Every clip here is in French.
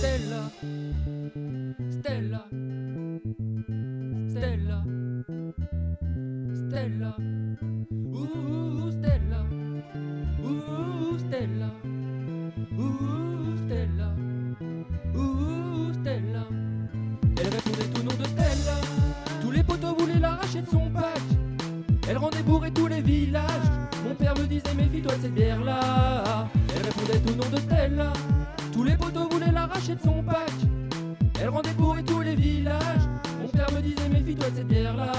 Stella, Stella, Stella, Stella, Stella, Stella, Stella, Stella. Elle répondait au nom de Stella. Tous les potos voulaient l'arracher de son pack. Elle rendait bourré tous les villages. Mon père me disait méfie-toi de cette bière-là. Elle répondait au nom de Stella. Tous les potos voulaient l'arracher de son pack. Elle rendait bourré tous les villages. Mon père me disait méfie-toi de cette bière-là.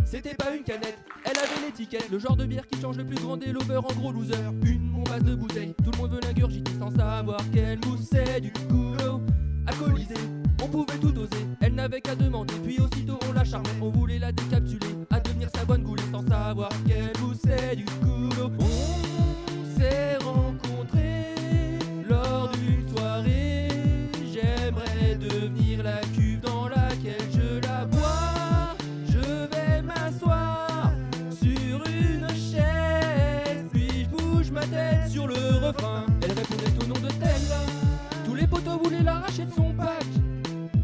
C'était pas une canette, elle avait l'étiquette. Le genre de bière qui change le plus grand des lovers en gros loser. Une bombasse de bouteille, tout le monde veut l'ingurgiter sans savoir quelle mousse c'est. Du coulo alcoolisé, on pouvait tout oser. Elle n'avait qu'à demander, puis aussitôt on la charmait. On voulait la décapsuler, à devenir sa bonne goulée sans savoir quelle mousse c'est. Du coulo, on s'est rencontrés lors d'une soirée. J'aimerais devenir la cuve dans laquelle je la bois. Je vais m'asseoir sur une chaise, puis je bouge ma tête sur le refrain. Elle répondait au nom de Stella. Tous les potos voulaient l'arracher de son pack.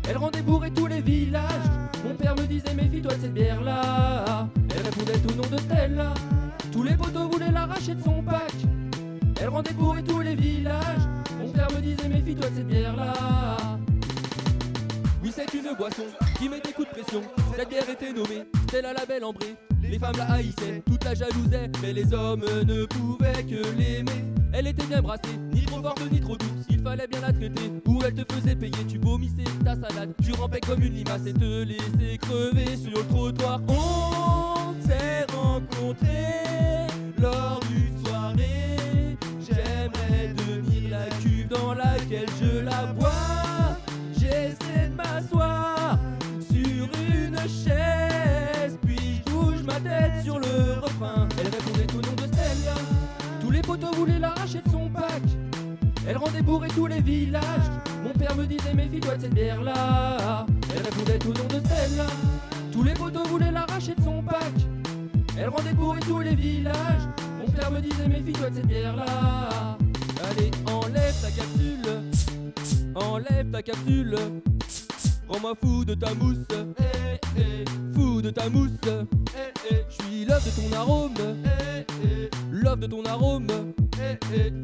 Elle rendait bourré tous les villages. Mon père me disait méfie-toi de cette bière-là. Elle répondait au nom de Stella. Tous les potos voulaient l'arracher de son pack. Elle rendait bourré tous les villages. Mon père me disait méfie-toi de cette bière-là. Oui, c'est une boisson qui met des coups de pression. Cette bière était nommée Stella la belle ambrée. Les femmes la haïssaient, toute la jalousaient, mais les hommes ne pouvaient que l'aimer. Elle était bien brassée, ni trop forte ni trop douce. Il fallait bien la traiter, ou elle te faisait payer. Tu vomissais ta salade, tu rampais comme une limace et te laissais crever sur le trottoir. On s'est rencontrés lors d'une soirée. J'aimerais devenir la cuve dans laquelle je la bois. J'essaie de m'asseoir sur une chaise, puis je bouge ma tête sur le refrain. Elle répondait au nom de Stella. Tous les potos voulaient l'arracher de son pack. Elle rendait bourré tous les villages. Mon père me disait méfie-toi de cette bière-là. Elle répondait au nom de Stella. Tous les potos voulaient l'arracher de son pack. Elle rendait bourré tous les villages. Mon père me disait méfie-toi de cette bière-là. Allez, enlève ta capsule, enlève ta capsule. Rends-moi fou de ta mousse, fou de ta mousse. Je suis l'œuf de ton arôme, l'œuf de ton arôme.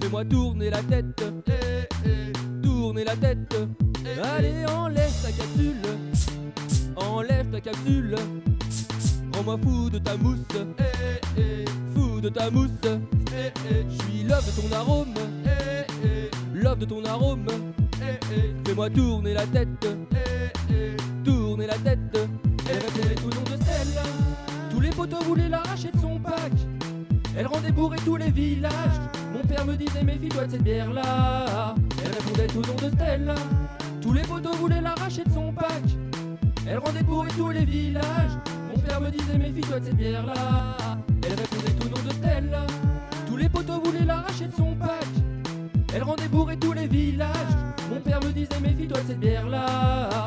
Fais-moi tourner la tête, tourner la tête. Allez, enlève ta capsule, enlève ta capsule. Rends-moi fou de ta mousse, fou de ta mousse. Je suis l'œuf de ton arôme, l'œuf de ton arôme. Fais-moi tourner la tête, tourner la tête. Elle répondait au nom de Stella. Tous les potos voulaient l'arracher de son pack. Elle rendait bourré tous les villages. Mon père me disait méfie-toi de cette bière-là. Elle répondait au nom de Stella. Tous les potos voulaient l'arracher de son pack. Elle rendait bourré tous les villages. Mon père me disait méfie-toi de cette bière-là. Elle répondait au nom de Stella. Tous les potos voulaient l'arracher de son pack. Elle rendait bourré tous les villages. Mon père me disait méfie-toi de cette bière-là.